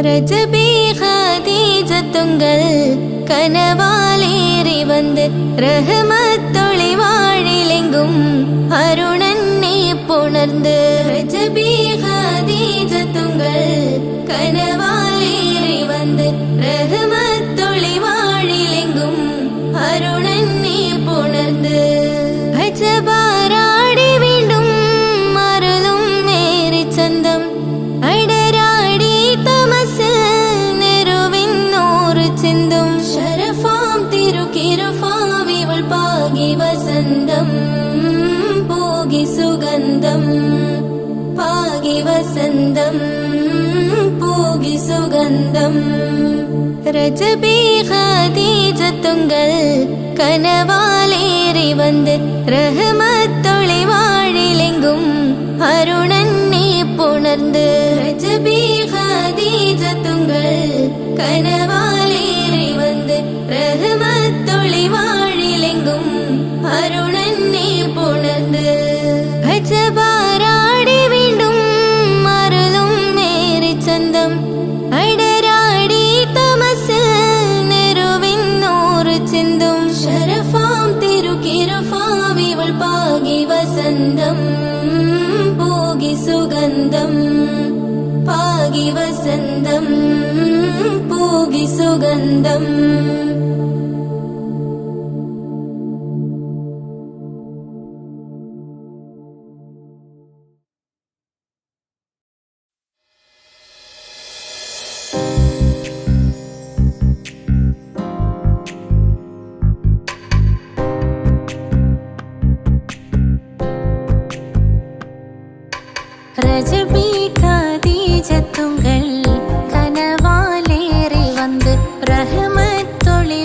ரஜபி ஹதீஜத்துங்கள் கனவாலேறி வந்து ரஹமத்தொளி வாழிலெங்கும் அருணன்னே புணர்ந்து ரஜபி ஹதீஜத்துங்கள் கனவாலேறி வந்து ரஹமத்தொளி வாழிலெங்கும் அருணன்னே புணர்ந்து அஜபாராடி வீண்டும் மருளும் நேரி சந்தம் அடராடி தமசில் நெருவின் நூறு சிந்தும் ஷரஃபாம் திருக்கிருஃபாம் இவள் பாகி வசந்தம் போகி சுகந்தம் பாகி வசந்தம் போகி சுகந்தம் ரஜபி ஹதீஜத்துங்கள் கனவாலேறி வந்து ரஹமத்தொளி வாழிலெங்கும் அருணன்னே புணர்ந்து ரஜபி ஹதீஜத்துங்கள் கனவாலேறி வந்து ரஹமத்தொளி வாழிலெங்கும் அருணன்னே புணர்ந்து அஜபாராடி வீண்டும் மருளும் நேரி சந்தம் அடராடி தமசில் நெருவின் நூறு சிந்தும் ஷரஃபாம் திருக்கிருஃபாம் இவள் பாகி வசந்தம் போகி சுகந்தம் பாகி வசந்தம் போகி சுகந்தம் ரஜபி ஹதீஜத்துங்கள் கனவாலேறி வந்து ரஹமத்தொளி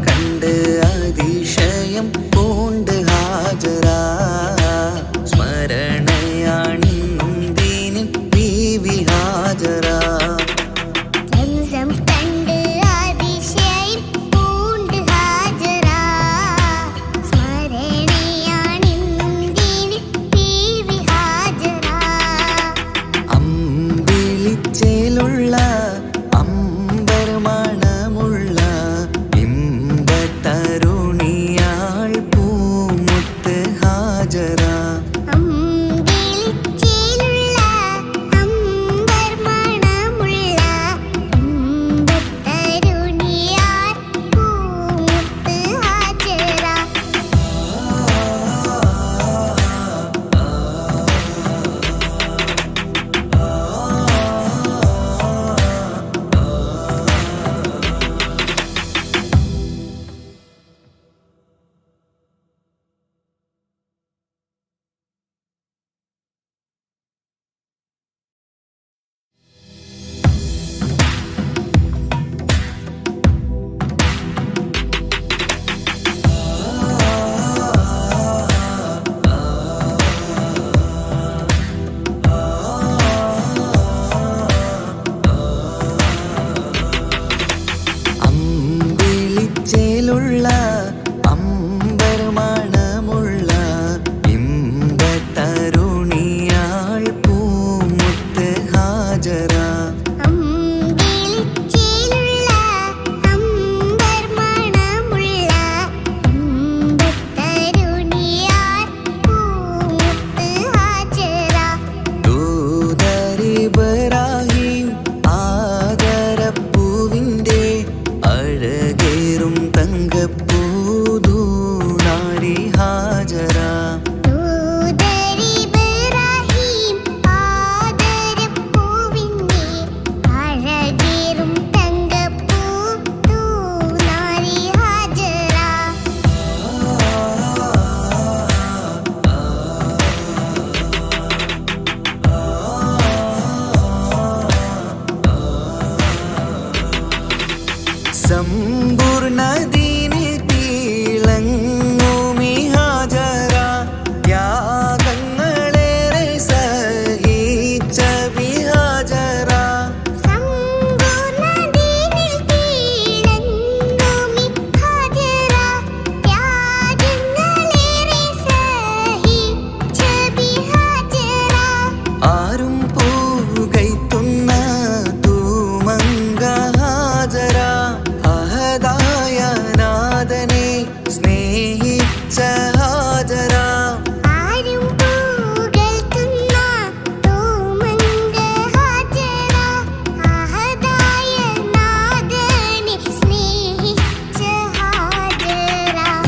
കണ്ട് അതിശയം പൂണ്ട് ഹാജറ. സ്മരണയാണിന്നും ദീനിൻ ബീവി ഹാജറ. അമ്പിളിച്ചേലുള്ള അമ്പർമണമുള്ള ഇമ്പത്തരുണിയാൾ പൂമുത്ത് ഹാജറ. അമ്പിളിച്ചേലുള്ള അമ്പർമണമുള്ള ഇമ്പത്തരുണിയാൾ പൂമുത്ത് ഹാജറ. ദൂതരിബ്രാഹിം ആദരപ്പൂവിൻ്റെ അഴകേറും തങ്കപ്പൂതൂനാരി ഹാജറ. സമ്പൂർണ്ണ ദീനിൽ തിളങ്ങുമി ഹാജറ. ത്യാഗങ്ങളേറെ സഹിച്ച ബിഹാജറ. ആരും പൂകൈത്തുന്ന തൂമങ്ക ഹാജറ. അഹദായ നാഥനെ സ്നേഹിച്ച ഹാജറ.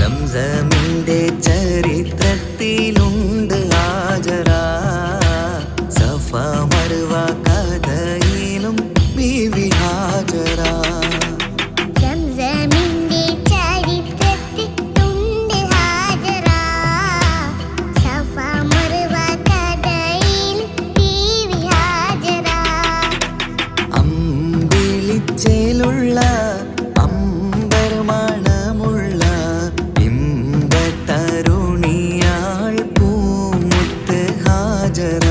സംസമിന്റെ ചരിത്രത്തിലുണ്ട് ഹാജറ. സഫ മർവ കഥയിലും ബീവി ഹാജറ. അമ്പിളിച്ചേലുള്ള അമ്പർമണമുള്ള ഇമ്പത്തരുണിയാൾ പൂമുത്ത് ഹാജറ.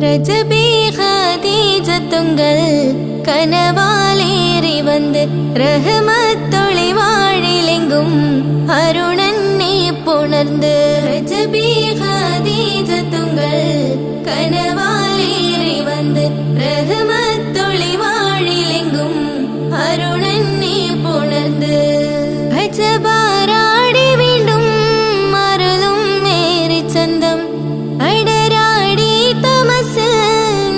ரஜபி ஹதீஜத்துங்கள் கனவாலேறி வந்து ரஹமத்தொளி வாழிலெங்கும் அருணன்னே புணர்ந்து ரஜபி ஹதீஜத்துங்கள் கனவாலேறி வந்து ரஹமத்தொளி வாழிலெங்கும் அருணன்னே புணர்ந்து அஜபாராடி വീണ്ടും അരുളും മേരി ചന്തം അടരാടി തമസിൽ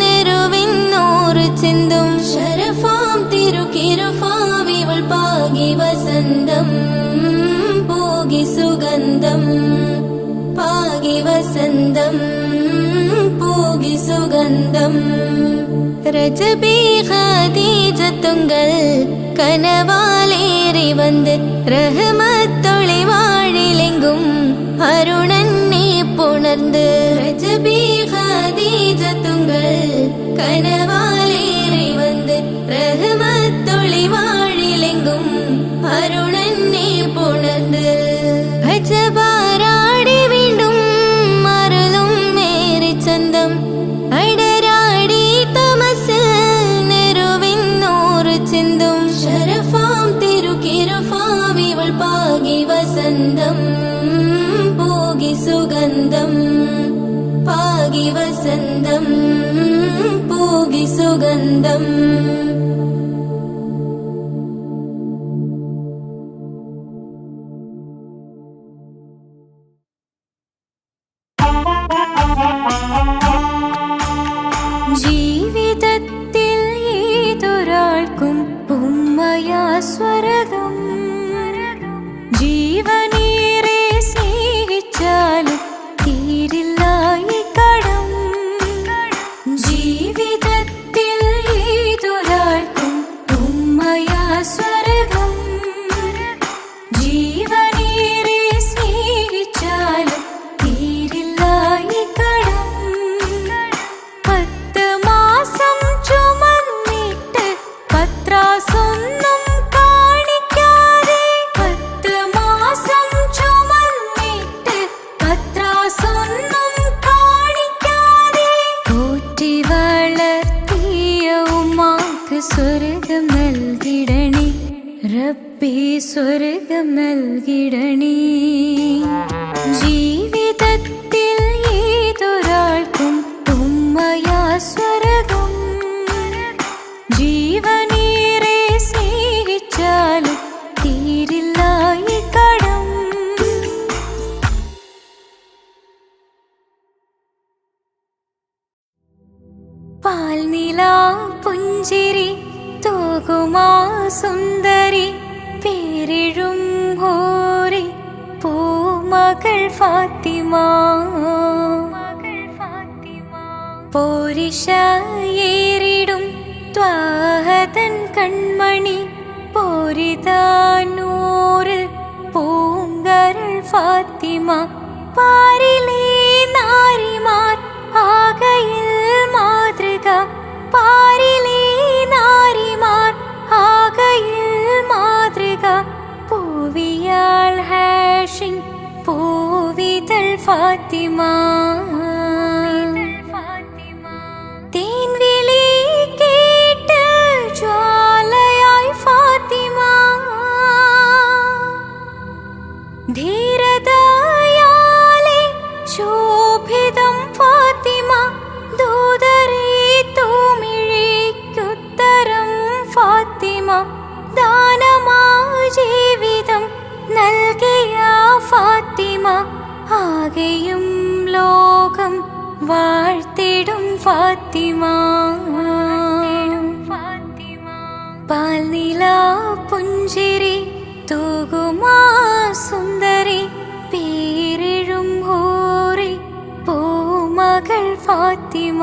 നെരുവിന്നൂറ് ചിന്തും ശരഫാം തിരുക്കിരുഫാവിവൾ പാകി വസന്തം പൂകി സുഗന്ധം പാകി വസന്തം പൂകി സുഗന്ധം രജബി ഖദീജത്തുങ്കൾ കനവാലേറി വന്ന് റഹ്മത്തൊളി വാഴിലെങ്കും അരുണന്നെ പുണർന്ന് രജബി ഖദീജത്തുങ്കൾ കനവാലേറി വന്ന് റഹ്മത്തൊളി വാഴിലെങ്കും അരുണന്നെ പുണർന്ന് അജബാരാടി വീണ്ടും അരുളും മേരി ചന്തം അടരാടി തമസിൽ നെരുവിന്നൂറ് ചിന്തും ശരഫാം തിരുക്കിരുഫാവിവൾ പാകി വസന്തം പൂകി സുഗന്ധം പാകി വസന്തം പൂകി സുഗന്ധം ജീവിതത്തിൽ ഏതൊരാൾക്കും ഉമ്മയാ സ്വർഗം ജീവനേറെ സ്നേഹിച്ചാലും തീരില്ല ഈ കടം ജീവിതത്തിൽ ഏതൊരാൾക്കും ഉമ്മയാ സ്വർഗം ജീവനേറെ സ്നേഹിച്ചാലും തീരില്ല ഈ കടം 10 മാസം ചുമന്നിട്ട് പത്രാസൊന്നും കാണിക്കാതെ 10 മാസം ചുമന്നിട്ട് പത്രാസൊന്നും കാണിക്കാതെ പോറ്റി വളർത്തിയ ഉമ്മാക്ക് സ്വർഗം നൽകിടണേ റബ്ബേ സ്വർഗം നൽകിടണേ ജീവിതത്തിൽ ഏതൊരാൾക്കും ഉമ്മയാ സ്വർഗം ജീവനേറെ സ്നേഹിച്ചാലും തീരില്ല ഈ കടം പാൽനിലാ പുഞ്ചിരി തൂകുമാ സുന്ദരി പേരിഴും ഹോറി പൂമകൾ ഫാത്തിമ പോരിശയേറിടും ത്വാഹതൻ കൺമണി പോരിതാനൂറ് പൂങ്കരൾ ഫാത്തിമ പാരിലേ നാരിമാർ ആകയിൽ മാതൃക പാരിലേ നാരിമാർ ആകയിൽ മാതൃക പൂവിയാൾ ഹാഷിൻ പൂവിതൾ ഫാത്തിമ തേൻവിളി കേട്ട് ജ്വാലയായി ഫാത്തിമ ധീരതയാലെ ശോഭിതം ഫാത്തിമ ദൂതരേ തൂമിഴിക്കുത്തരം ഫാത്തിമ ദാനമാ ജീവിതം നൽകിയ ഫാത്തിമ ആകെയും ലോകം വാഴ്ത്തിടും ഫാത്തിമ പാൽനിലാ പുഞ്ചിരി തൂകുമാ സുന്ദരി പേരിഴും ഹൂറി പൂമകൾ ഫാത്തിമ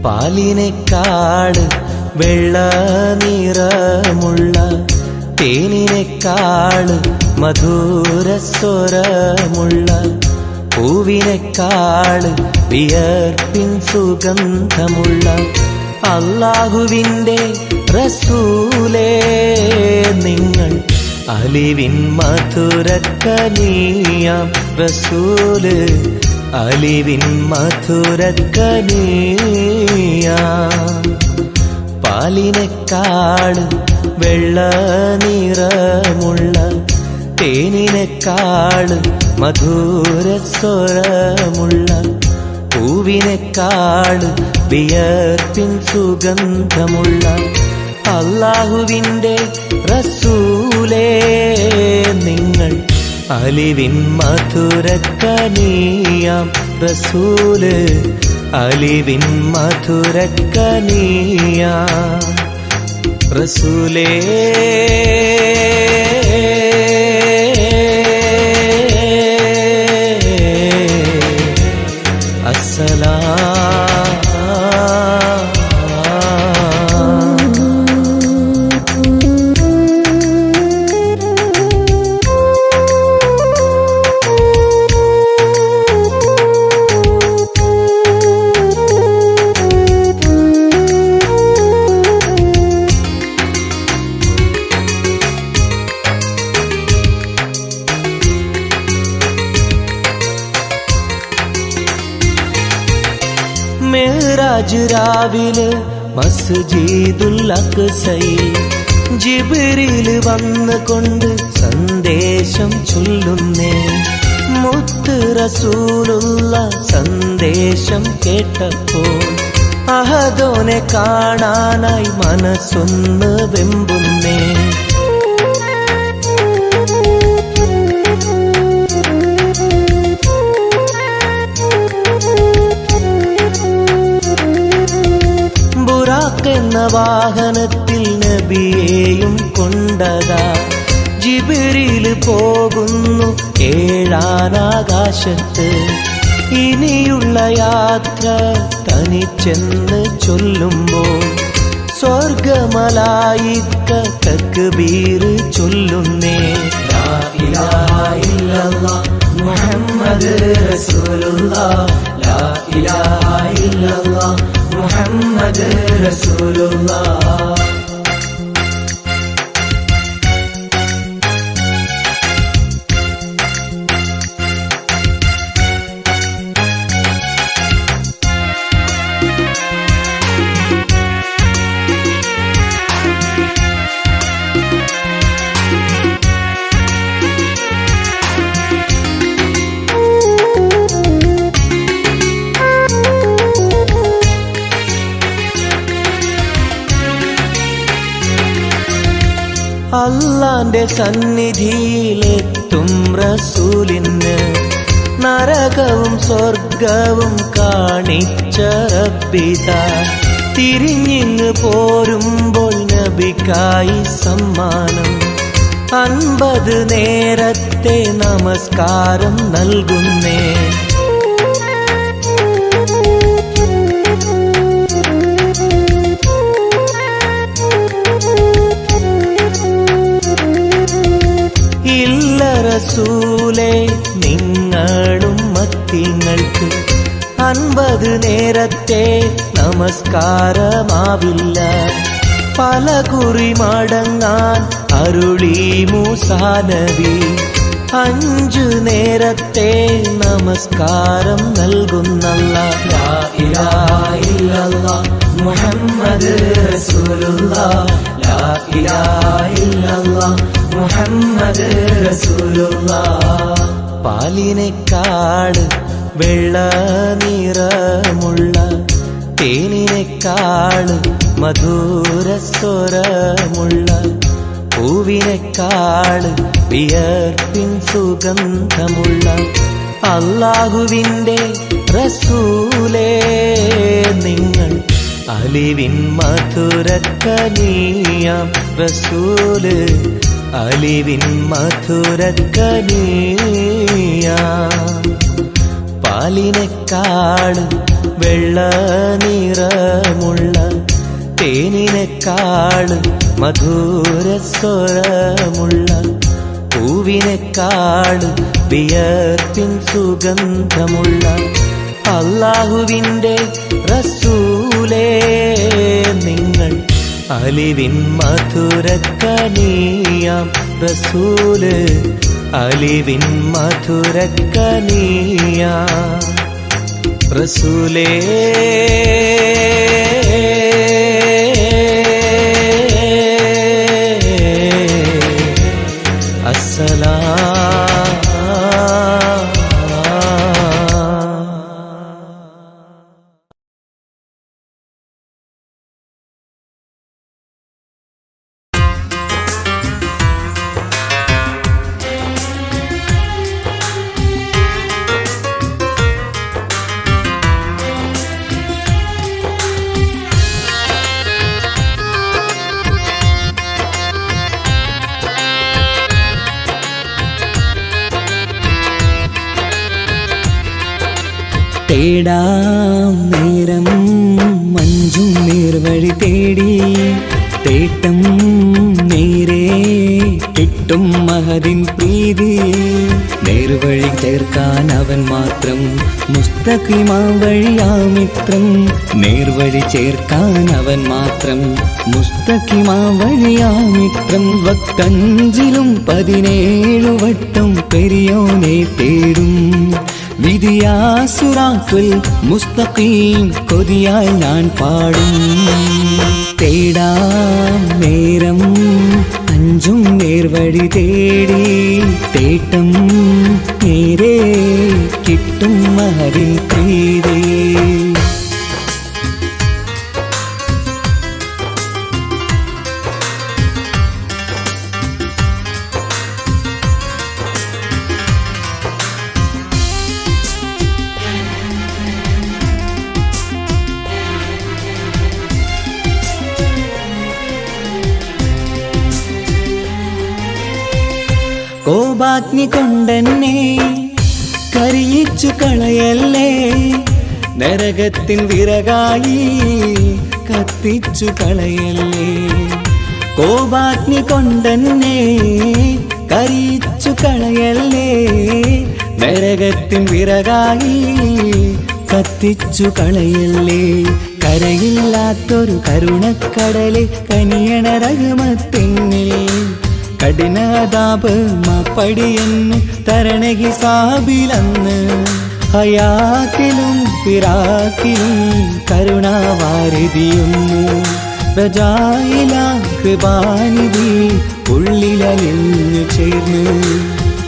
പാലിനേക്കാള് വെള്ള നിറമുള്ള തേനിനേക്കാള് മധുരസ്വരമുള്ള പൂവിനേക്കാള് വിയർപ്പിൻ സുഗന്ധമുള്ള അല്ലാഹുവിൻ്റെ റസൂലേ നിങ്ങൾ അലിവിൻ മധുരക്കനിയാം റസൂല് അലിവിൻ മധുരക്കനിയാം പാലിനേക്കാള് വെള്ള നിറമുള്ള തേനിനേക്കാള് മധുരസ്വരമുള്ള പൂവിനേക്കാള് വിയർപ്പിൻ സുഗന്ധമുള്ള അല്ലാഹുവിൻ്റെ റസൂലേ നിങ്ങൾ അലിവിൻ മധുരക്കനിയാം റസൂല് അലിവിൻ മധുരക്കനിയാം റസൂലേ മിഅ്റാജ് രാവിലെ മസ്ജിദുൽ അഖ്സയിൽ ജിബ്രീൽ വന്നുകൊണ്ട് സന്ദേശം ചൊല്ലുന്നേ മുത്ത് റസൂലുള്ള സന്ദേശം കേട്ടപ്പോൾ അഹദോനെ കാണാനായി മനസ്സൊന്ന് വെമ്പുന്നേ എന്ന വാഹനത്തിൽ നബിയെയും കൊണ്ടതാ ജിബ്രീൽ പോകുന്നു ഏഴാനാകാശത്ത് ഇനിയുള്ള യാത്ര തനിച്ചെന്ന് ചൊല്ലുമ്പോൾ സ്വർഗമലായിക്ക തക്ബീർ ചൊല്ലുന്നേ ലാ ഇലാഹ ഇല്ലല്ലാഹ് മുഹമ്മദ് റസൂലുള്ളാഹ് ലാ ഇലാഹ ഇല്ലല്ലാഹ് മുഹമ്മദ് റസൂലുള്ളാഹ് അല്ലാന്റെ സന്നിധിയിലെത്തും റസൂലിന് നരകവും സ്വർഗവും കാണിച്ച റബ്ബിതാ തിരിഞ്ഞിങ്ങ് പോരുമ്പോൾ നബിക്കായി സമ്മാനം 50 നേരത്തെ നമസ്കാരം നൽകുന്നേ റസൂലേ നിങ്ങളും മത്തിങ്ങൾക്ക് 50 നേരത്തെ നമസ്കാരമാവില്ല പല കുറി മടങ്ങാൻ അരുളി മൂസാ നബി 5 നേരത്തെ നമസ്കാരം നൽകുന്നല്ലാഹ് ലാ ഇലാഹ ഇല്ലല്ലാഹ് മുഹമ്മദ് റസൂലുള്ളാഹ് ലാ ഇലാഹ ഇല്ലല്ലാഹ് മുഹമ്മദ് റസൂലുള്ളാഹ് പാലിനേക്കാള് വെള്ള നിറമുള്ള തേനിനേക്കാള് മധുരസ്വരമുള്ള പൂവിനേക്കാള് വിയർപ്പിൻ സുഗന്ധമുള്ള അല്ലാഹുവിൻ്റെ റസൂലേ നിങ്ങൾ അലിവിൻ മധുരക്കനിയാം റസൂല് അലിവിൻ മധുരക്കനിയാം പാലിനേക്കാള് വെള്ള നിറമുള്ള തേനിനെക്കാളും മധുരസ്വരമുള്ള പൂവിനെക്കാളും വിയർപ്പിൻ സുഗന്ധമുള്ള അല്ലാഹുവിൻ്റെ റസൂലേ നിങ്ങൾ അലിവിൻ മധുരക്കനിയാം റസൂല് അലിവിൻ മധുരക്കനിയാം റസൂലേ അസ്സലാം. തേടാം നേരം മഞ്ചും നേർവഴി തേടി തേട്ടം നേരെ കിട്ടും മഹദിൻ പ്രീതി നേർവഴി ചേർക്കാൻ അവൻ മാത്രം മുസ്തഖിമാ വഴിയാ മിത്രം നേർവഴി ചേർക്കാൻ അവൻ മാത്രം മുസ്തഖിമാ വഴിയാ മിത്രം വക്കഞ്ചിലും 17 വട്ടം പെരിയോനെ തേടും വിധിയാസുറാത്തുൽ മുസ്തഖീം കൊതിയാൽ ഞാൻ പാടും തേടാം നേരം അഞ്ചും നേർവഴി തേടി തേട്ടം നേരെ കിട്ടും മഹദിൻ പ്രീതി കോപാഗ്നി കൊണ്ടെന്നെ കരിയിച്ചു കളയല്ലേ നരകത്തിൻ വിറകായി കത്തിച്ചു കളയല്ലേ കോപാഗ്നി കൊണ്ടെന്നെ കരിയിച്ചു കളയല്ലേ നരകത്തിൻ വിറകായി കത്തിച്ചു കളയല്ലേ കരയില്ലാത്തൊരു കരുണക്കടലെ കനിയണ റഹ്മത്തിന്നിൽ കഠിനതാപ് മാപ്പടിയെന്ന് തരണ ഹിസാബിലന്ന് ഹയാത്തിലും ഫിറാക്കിലും കരുണാവാരിതിയൊന്നു പ്രജായില കൃപാനിധി ഉള്ളിലലിഞ്ഞു ചേർന്ന്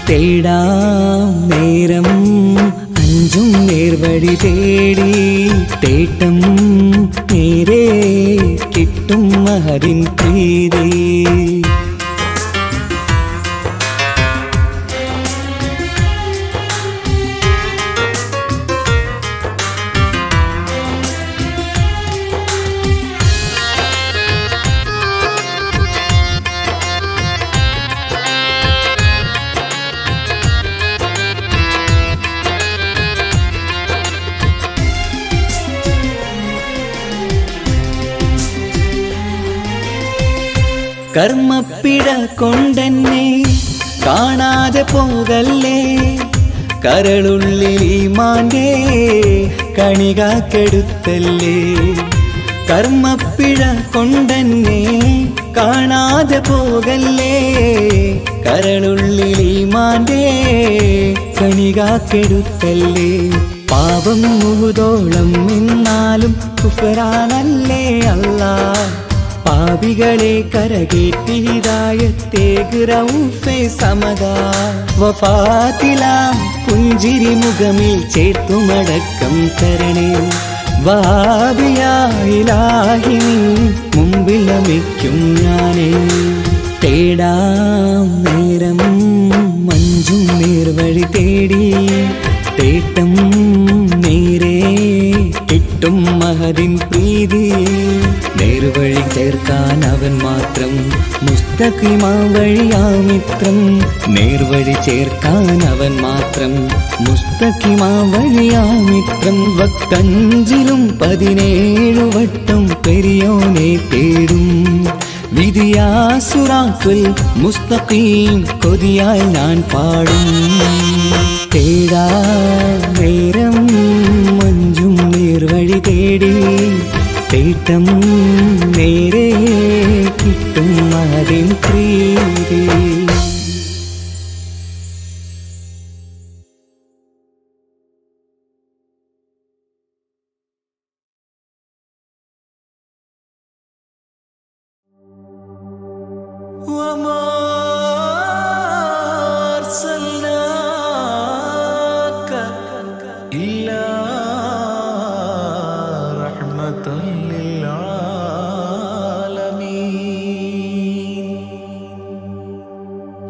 തേടാം നേരം അഞ്ചും നേർവഴി തേടി തേട്ടം നേരെ കിട്ടും മഹദിൻ പ്രീതി കർമ്മപ്പിട കൊണ്ടെന്നെ കാണാതെ പോകല്ലേ കരളുള്ളിൽ ഈമാന്റെ കണികാക്കെടുത്തല്ലേ കർമ്മപ്പിഴ കൊണ്ടെന്നെ കാണാതെ പോകല്ലേ കരളുള്ളിൽ ഈമാന്റെ കണികാക്കെടുത്തല്ലേ പാപം മുഹുദോളം എന്നാലും കുഫറാനല്ലേ അല്ലാ പാപികളെ കരകേറ്റി ഹിദായത്തേക് റഊഫേ സമദാ വഫാത്തിലാം പുഞ്ചിരി മുഖമിൽ ചേർത്തുമടക്കം തരണേ വഹാബിയായിലാഹി നിൻ മുമ്പിൽ നമിക്കും ഞാനേ തേടാം നേരം മഞ്ചും നേർവഴി തേടി തേട്ടം നേരെ കിട്ടും മഹദിൻ പ്രീതി. നേർവഴി ചേർക്കാൻ അവൻ മാത്രം മുസ്തഖിമാ വഴിയാ മിത്രം. നേർവഴി ചേർക്കാൻ അവൻ മാത്രം മുസ്തഖിമാ വഴിയാ മിത്രം. വക്തഞ്ചിലും 17 വട്ടം പെരിയോനെ തേടും. വിധിയാ സിറാത്തുൽ മുസ്തഖീം കൊതിയാൽ ഞാൻ പാടും. തേടാ നേരം മഞ്ചും നേർവഴി തേടി. തേട്ടം നേരെ കിട്ടും മഹദിൻ പ്രീതി. وما أرسلناك إلا رحمة للعالمين.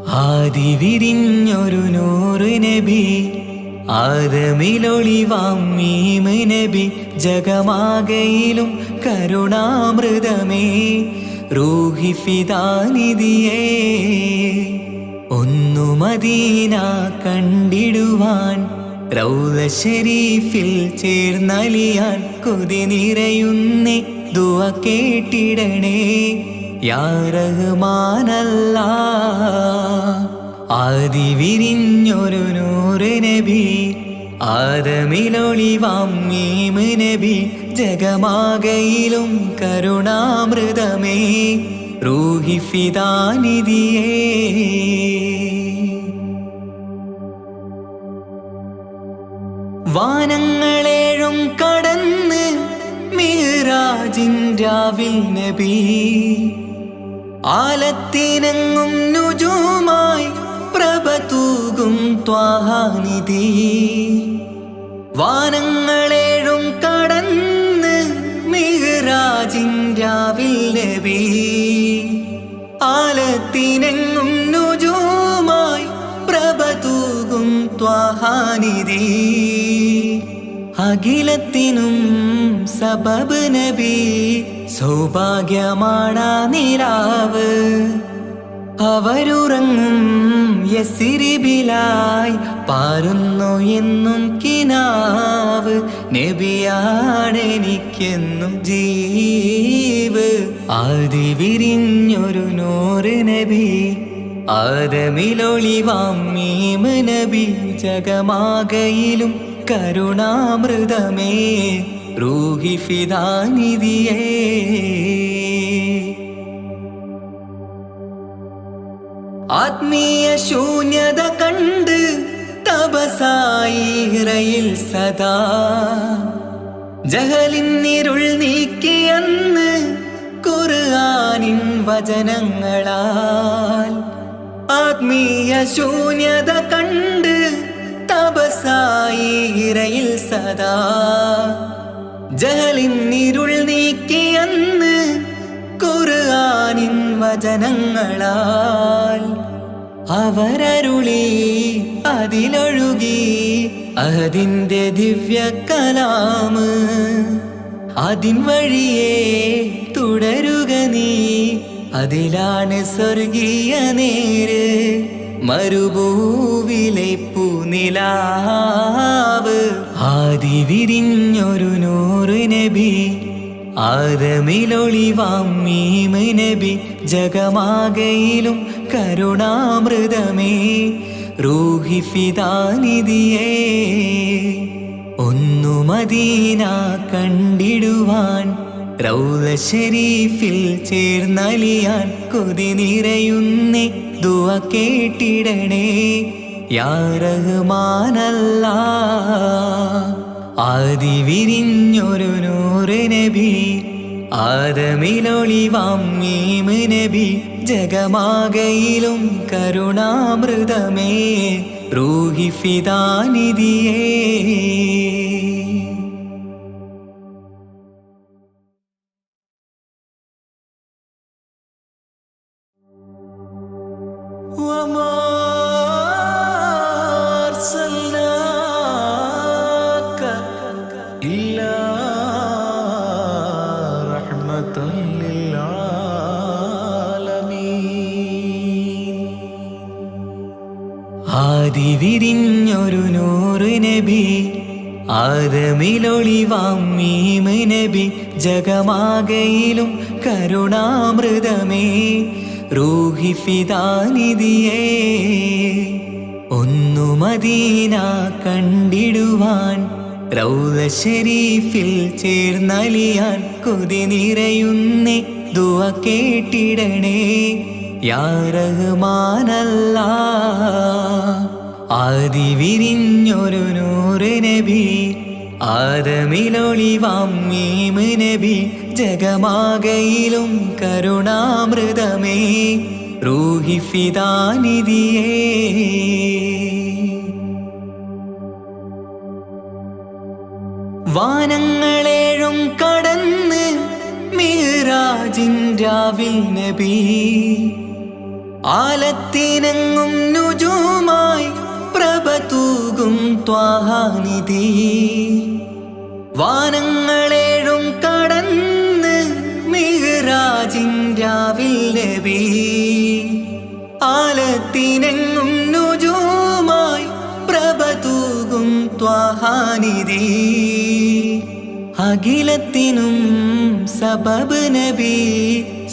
ആദി വിരിഞ്ഞൊരു നൂറ് നബി, ആദമിലൊളിവാം മീമ് നബി. ജഗമാകയിലും കരുണാമൃതമേ റൂഹി ഫിദാനിധിയേ. ഒന്നു മദീന കണ്ടിടുവാൻ റൗള ശരീഫിൽ ചേർന്നലിയാൻ കൊതി നിറയുന്നേ ദുആ കേട്ടിടണേ യാ റഹ്മാനല്ലാഹ്. ആദി വിരിഞ്ഞൊരു നൂറ് നബി, ആദമിലൊളിവാം മീമ് നബി. ജഗമാകയിലും കരുണാമൃതമേ റൂഹി ഫിദാനിധിയേ. വാനങ്ങളേഴും കടന്ന് മിഹ്റാജിൻ രാവിൽ നബി. ആലത്തിനെങ്ങും നുജൂമായി പ്രഭ തൂകും ത്വാഹാനിധി. വാനങ്ങളേഴും കടന്ന് മിഹ്റാജിൻ രാവിൽ നബി. ആലത്തിനെങ്ങും നുജൂമായി പ്രഭ തൂകും ത്വാഹാനിധി. അഖിലത്തിനും സബബ് നബി, സൗഭാഗ്യമാണാ നിലാവ്. അവരുറങ്ങും യസിരിബിലായി പാരുന്നു എന്നും കിനാവ്. നബിയാണെനിക്കെന്നും ജീവ്. ആദി വിരിഞ്ഞൊരു നൂറ് നബി, ആദമിലൊളിവാം മീമ് നബി. ജഗമാകയിലും കരുണാമൃതമേ റൂഹി ഫിദാനിധിയേ. ആത്മീയ ശൂന്യത കണ്ട് തപസായി ഇറയിൽ സദാ. ജഹലിന്നിരുൾ നീക്കിയെന്ന് ഖുർആനിൻ വചനങ്ങളാൽ. ആത്മീയ ശൂന്യത കണ്ട് തപസായി ഇറയിൽ സദാ. ജഹലിന്നിരുൾ നീക്കിയെന്ന് ഖുർആനിൻ വചനങ്ങളാൽ. അവരരുളി അതിലൊഴുകി അഹദിന്റെ ദിവ്യ കലാമ്. അതിൻ വഴിയേ തുടരുക നീ, അതിലാണ് സ്വർഗീയ നേര്. മരുഭൂവിലെ പൂനിലാവ്. ആദി വിരിഞ്ഞൊരു നൂറ് നബി, ആദമിലൊളിവാം മീമ് നബി. ജഗമാകയിലും കരുണാമൃതമേ റൂഹി ഫിദാനിധിയേ. ഒന്നു മദീന കണ്ടിടുവാൻ റൗള ശരീഫിൽ ചേർന്നലിയാൻ കൊതി നിറയുന്നേ ദുആ കേട്ടിടണേ യാ റഹ്മാനല്ലാഹ്. ആദി വിരിഞ്ഞൊരു നൂറ് നബി, ആദമിലൊളിവാം മീമ് നബി. ജഗമാകയിലും കരുണാമൃതമേ റൂഹി ഫിദാനിധിയേ. وما أرسلناك إلا ആദി വിരിഞ്ഞൊരു നൂറ് നബി ആദമിലൊളിവാം മീമ് നബി ജഗമാകയിലും കരുണാമൃതമേ റൂഹി ഫിദാനിധിയേ ഒന്നു മദീന കണ്ടിടുവാൻ റൗള ശരീഫിൽ ചേർന്നലിയാൻ കൊതി നിറയുന്നേ ദുആ കേട്ടിടണേ യാ റഹ്മാനല്ലാഹ് ആദി വിരിഞ്ഞൊരു നൂറ് നബി ആദമിലൊളിവാം മീമ് നബി ജഗമാകയിലും കരുണാമൃതമേ റൂഹി ഫിദാനിധിയേ വാനങ്ങളേഴും കടന്ന് മിഹ്റാജിൻ രാവിൽ നബി ആലത്തിനെങ്ങും നുജൂമായി പ്രഭ തൂകും ത്വാഹാനിധി വാനങ്ങളേഴും കടന്ന് മിഹ്റാജിൻ രാവിൽ നബി ആലത്തിനെങ്ങും നുജൂമായി പ്രഭ തൂകും ത്വാഹാനിധി അഖിലത്തിനും സബബ് നബി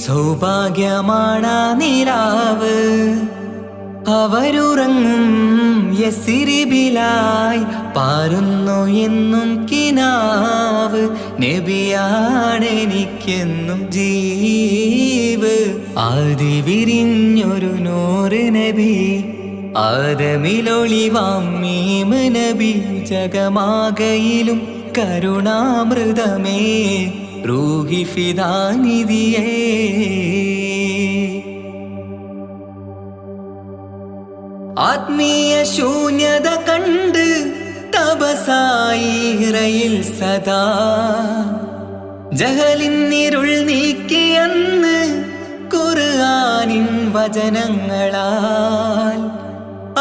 സൗഭാഗ്യമാണാ നിലാവ് അവരുറങ്ങും യസിരിബിലായി പാരുന്നു എന്നും കിനാവ് നബിയാണെനിക്കെന്നും ജീവ് ആദി വിരിഞ്ഞൊരു നൂറ് നബി ആദമിലൊളിവാം മീമ് നബി ജഗമാകയിലും കരുണാമൃതമേ റൂഹി ഫിദാനിധിയേ ആത്മീയ ശൂന്യത കണ്ട് തപസായി ഇറയിൽ സദാ ജഹലിന്നിരുൾ നീക്കിയെന്ന് ഖുർആനിൻ വചനങ്ങളാൽ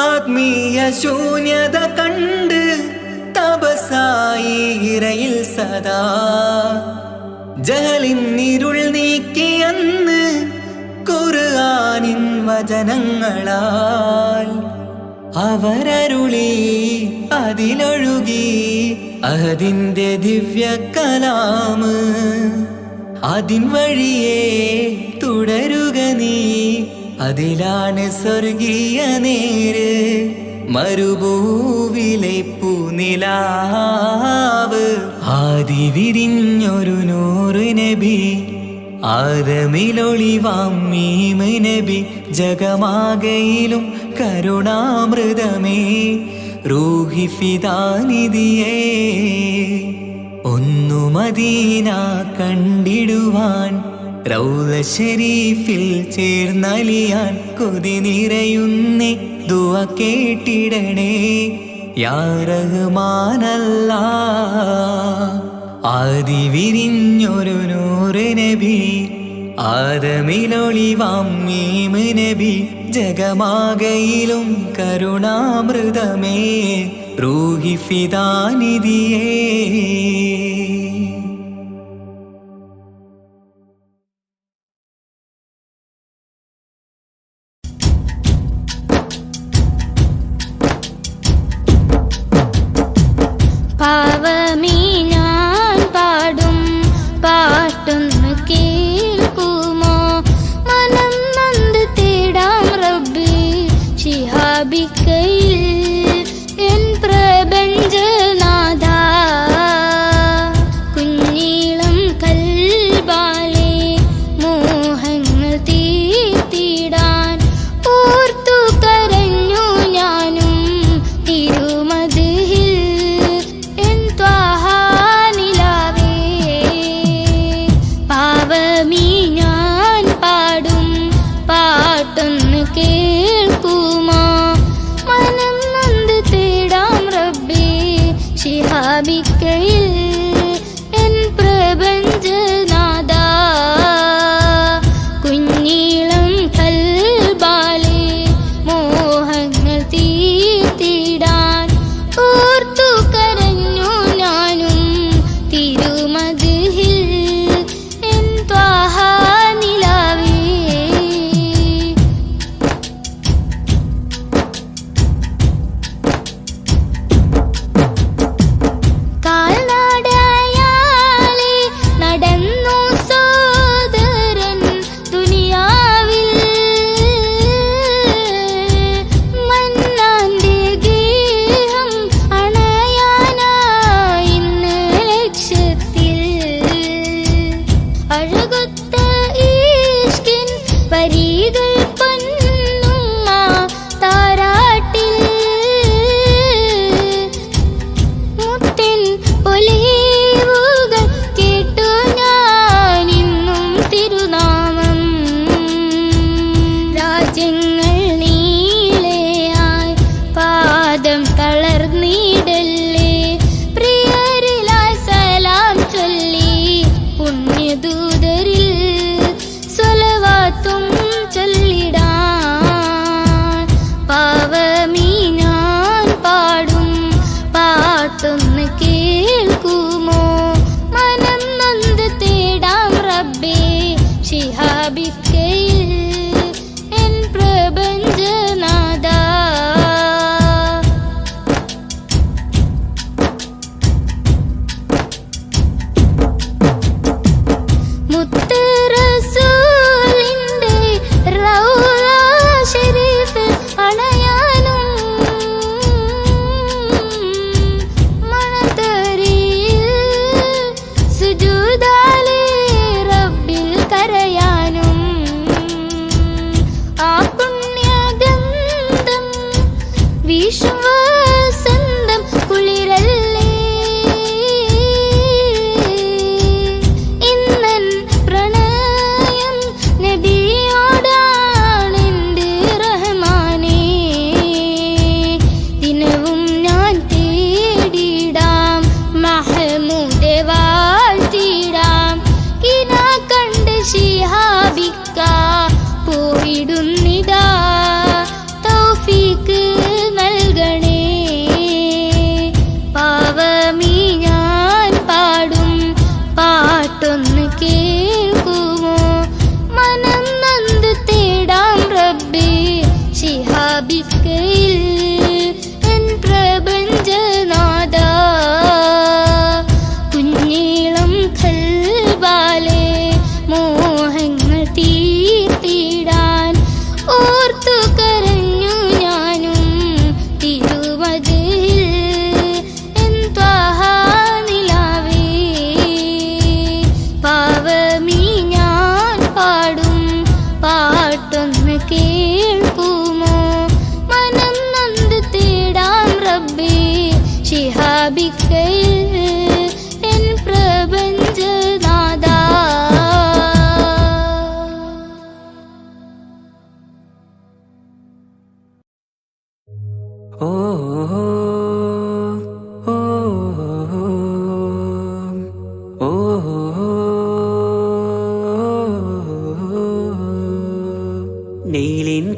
ആത്മീയ ശൂന്യത കണ്ട് തപസായി ഇറയിൽ സദാ ജഹലിന്നിരുൾ നീക്കിയെന്ന് ഖുർആനിൻ വചനങ്ങളാൽ അവരരുളി അതിലൊഴുകി അതിന്റെ ദിവ്യ കലാമ് അതിൻ വഴിയേ തുടരുക നീ അതിലാണ് സ്വർഗീയ നേര് മരുഭൂവിലെ പൂനിലാവ് ആദി വിരിഞ്ഞൊരു നൂറ് നബി ആദമിലൊളിവാം മീമ് നബി ജഗമാകയിലും കരുണാമൃതമേ റൂഹി ഫിദാനിധിയേ ഒന്നു മദീന കണ്ടിടുവാൻ റൗള ശരീഫിൽ ചേർന്നലിയാൻ കൊതി നിറയുന്നേ ദുആ കേട്ടിടണേ യാ റഹ്മാനല്ലാഹ് ആദി വിരിഞ്ഞൊരു നൂറ് നബി ആദമിലൊളിവാം മീമ് നബി ജഗമാകയിലും കരുണാമൃതമേ റൂഹി ഫിദാനിധിയേ പാവമീ ഞാൻ പാടും പാട്ടൊന്ന് കേൾക്കുമോ മനം നൊന്ത് തേടാം റബ്ബ് ശിഹാബിക്കയിൽ എൻ പ്രപഞ്ചനാഥ കുഞ്ഞീളം കൽബാലെ മോഹങ്ങൾ തീർത്തിടാൻ ഓർത്തു കരഞ്ഞു ഞാനും തിരുമദിഹിൽ എൻ ത്വാഹാനിലാവേ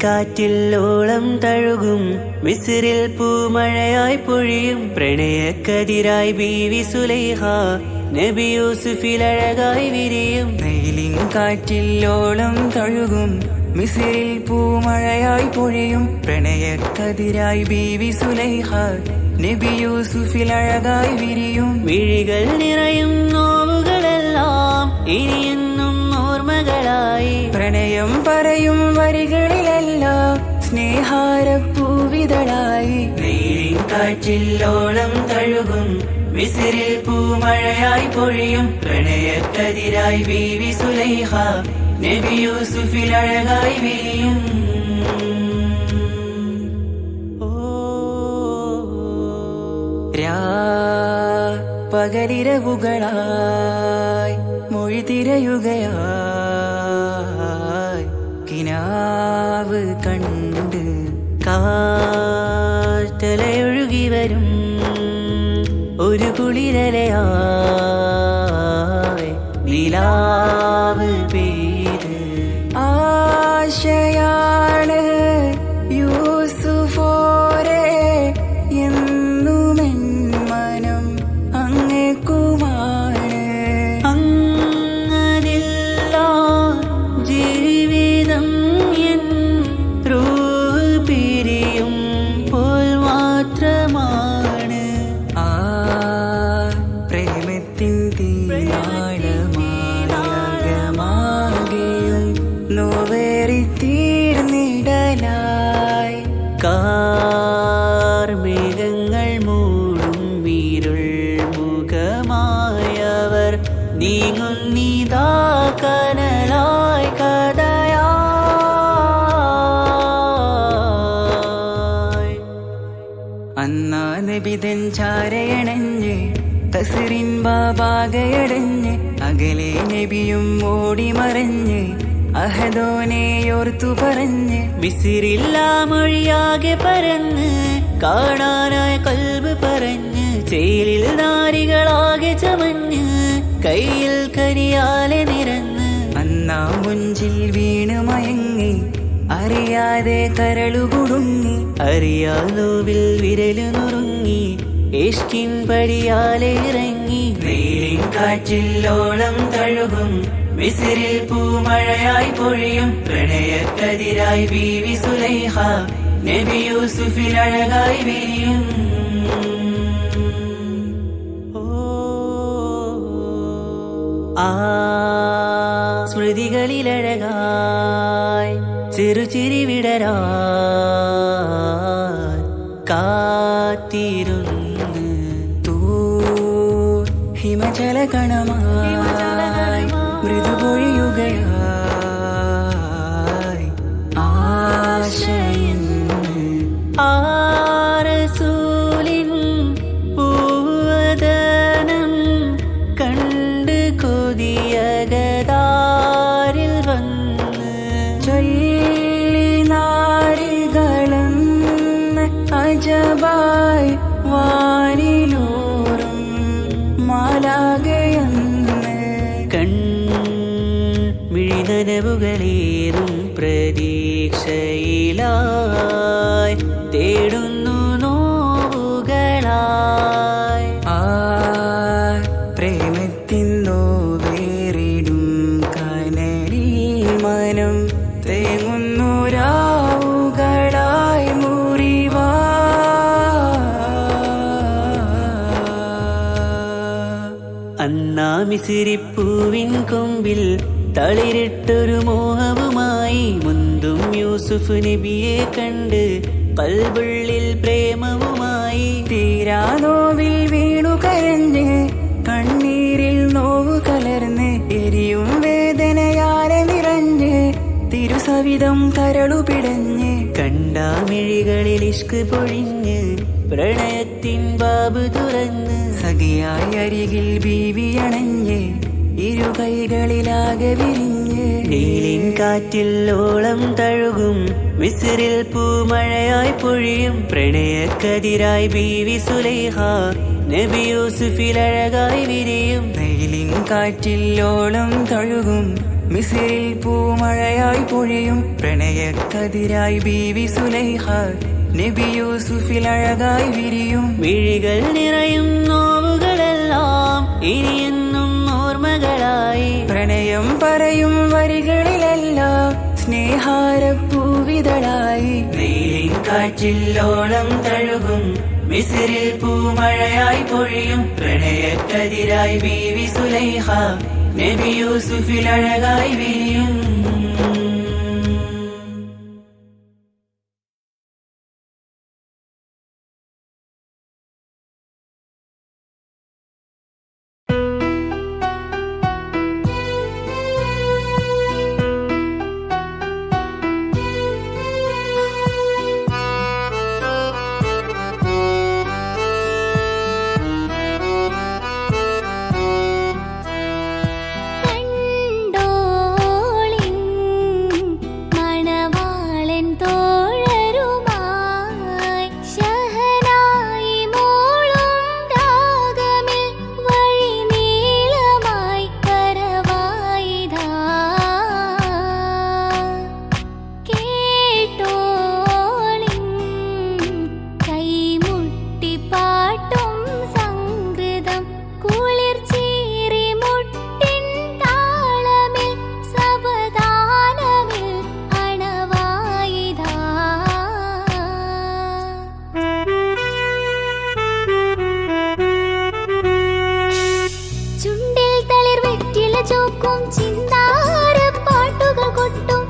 കാറ്റിൽ ഓളം തഴുകും മിസ്രിൽ പൂമഴയായി പൊഴിയും പ്രണയക്കതിരായി ബീവി സുലൈഹ നബി യൂസുഫിൽ അഴകായി വിരിയും വെയിലിൻ കാറ്റിൽ ഓളം തഴുകും മിസ്രിൽ പൂമഴയായി പൊഴിയും പ്രണയക്കതിരായി ബീവി സുലൈഹ നബി യൂസുഫിൽ അഴകായി വിരിയും മിഴികൾ നിറയും നോവുകളെല്ലാം ഇനിയെന്നും ഓർമ്മകളായി പ്രണയം പറയും വരികളിലെല്ലാം സ്നേഹാരപ്പൂവിതളായി വെയിലിൻ കാറ്റിൽ ഓളം തഴുകും മിസ്രിൽ പൂമഴയായി പൊഴിയും പ്രണയക്കതിരായി ബീവി സുലൈഹ നബി യൂസുഫിൽ അഴകായി വിരിയും പകലിരവുകളായി മൊഴി തിരയുകയായി കിനാവ് കണ്ട് കാറ്റലയൊഴുകി വരും ഒരു കുളിരലയായി നിലാവ് പെയ്ത് ആശയാണ് യൂസുഫോരെ എന്നുമെൻ മനം അങ്ങേക്കുമാണ് അങ്ങനില്ല ജീവിതം എൻ റൂഹ് പിരിയും പോൽ മാത്രമാണ് ആ പ്രേമത്തിൻ തീരാളമാകമാകെയും നോവേറി തീർന്നിടലായി കാർമേഘങ്ങൾ മൂടും വീരുൾ മുഖമായവർ നീങ്ങുന്നിതാ കനലായി കഥയായി അന്നാ നബിതൻ ചാരയണഞ്ഞ് തസറിൻ ബാബാകയടഞ്ഞ് അകലെ നബിയും ഓടി മറഞ്ഞ് അഹദോനെയോർത്തു പറഞ്ഞ് മിസിറില്ലാ മൊഴിയാകെ പരന്ന് കാണാനായി കൽബ് പറഞ്ഞ് ചേലിൽ നാരികളാകെ ചമഞ്ഞ് കയ്യിൽ കരിയാലെ നിരന്ന് അന്നാ മുഞ്ചിൽ വീണ് മയങ്ങി അറിയാതെ കരളുകുടുങ്ങി അറിയാലോവിൽ വിരലു നുറുങ്ങി ഇഷ്കിൻ പടിയാലെ ഇറങ്ങി വെയിലിൻ കാറ്റിൽ ഓളം തഴുകും മിസ്രിൽ പൂമഴയായി പൊഴിയും പ്രണയക്കതിരായി ബീവി സുലൈഹ നബി യൂസുഫിൽ അഴകായി വിരിയും ആ സ്മൃതികളിലഴകായി ചെറുചിരി വിടരാ കാത്തിരുന്ന് ഹിമജല കണമായി മൃദുപൊഴിയുകയായി ആശയിൻ ആരസൂലിൻ പൂവദനം കണ്ട് കൊതിയകതാരിൽ വന്ന് ചൊല്ലി നാരികളെന്ന് അജബായി വാനിലൂറും മാലാകയെന്ന് മിഴിനനവുകളേറും പ്രതീക്ഷയിലായി തേടുന്നു നോവുകളായി ആ പ്രേമത്തിൻ നോവേറിടും കനലിൽ മനം തേങ്ങുന്നു രാവുകളായി മുറിവാ അന്നാ മിസിരിപ്പൂവിൻ കൊമ്പിൽ തളിരിട്ടൊരു മോഹവുമായി മുന്തും യൂസുഫ് നബിയെ കണ്ട് കൽബുള്ളിൽ പ്രേമവുമായി തീരാനോവിൽ വീണു കരഞ്ഞ് കണ്ണീരിൽ നോവു കലർന്ന് എരിയും വേദനയാലെ നിറഞ്ഞ് തിരുസവിധം കരളു പിടഞ്ഞ് കണ്ടാമിഴികളിൽ ഇഷ്ക് പൊഴിഞ്ഞ് പ്രണയത്തിൻ ബാബ് തുറന്ന് സഖിയായി അരികിൽ ബീവി അണഞ്ഞ് ഇരു കൈകളിലാകെ വിരിഞ്ഞ് നീലിൻ കാറ്റിൽ ഓളം തഴുകും മിസ്രിൽ പൂമഴയായി പൊഴിയും പ്രണയക്കതിരായി ബീവി സുലൈഹ നബി യൂസുഫിൽ അഴകായി വിരിയും. വെയിലിൻ കാറ്റില്ലോളം തഴുകും മിസ്രിൽ പൂമഴയായി പൊഴിയും. പ്രണയക്കതിരായി ബീവി സുലൈഹ നബി യൂസുഫിൽ അഴകായി വിരിയും. മിഴികൾ നിറയും നോവുകളെല്ലാം ഇനിയെന്നും ഓർമ്മകളായി. പ്രണയം പറയും വരികളിലെല്ലാം സ്നേഹാരപ്പൂവിതളായി. വെയിലിൻ കാറ്റില്ലോളം തഴുകും മിസ്രിൽ പൂമഴയായി പൊഴിയും. പ്രണയക്കതിരായി ബീവി സുലൈഹ നബി യൂസുഫിൽ അഴകായി വിരിയും. ചോക്കും ചിന്താര പാട്ടുകൾ കൊട്ടും